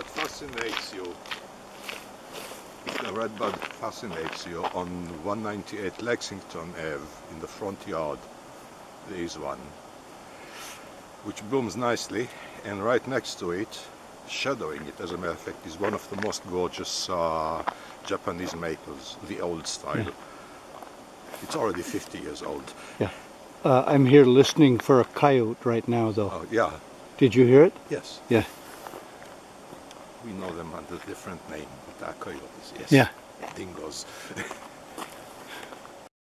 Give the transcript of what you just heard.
that fascinates you, if the redbud fascinates you, on 198 Lexington Ave in the front yard there is one which blooms nicely, and right next to it, shadowing it as a matter of fact, is one of the most gorgeous Japanese maples, the old style. Yeah. It's already 50 years old. Yeah. I'm here listening for a coyote right now though. Oh, yeah. Did you hear it? Yes. Yeah. We know them under a different name, but are coyotes, yes. Yeah. Dingoes.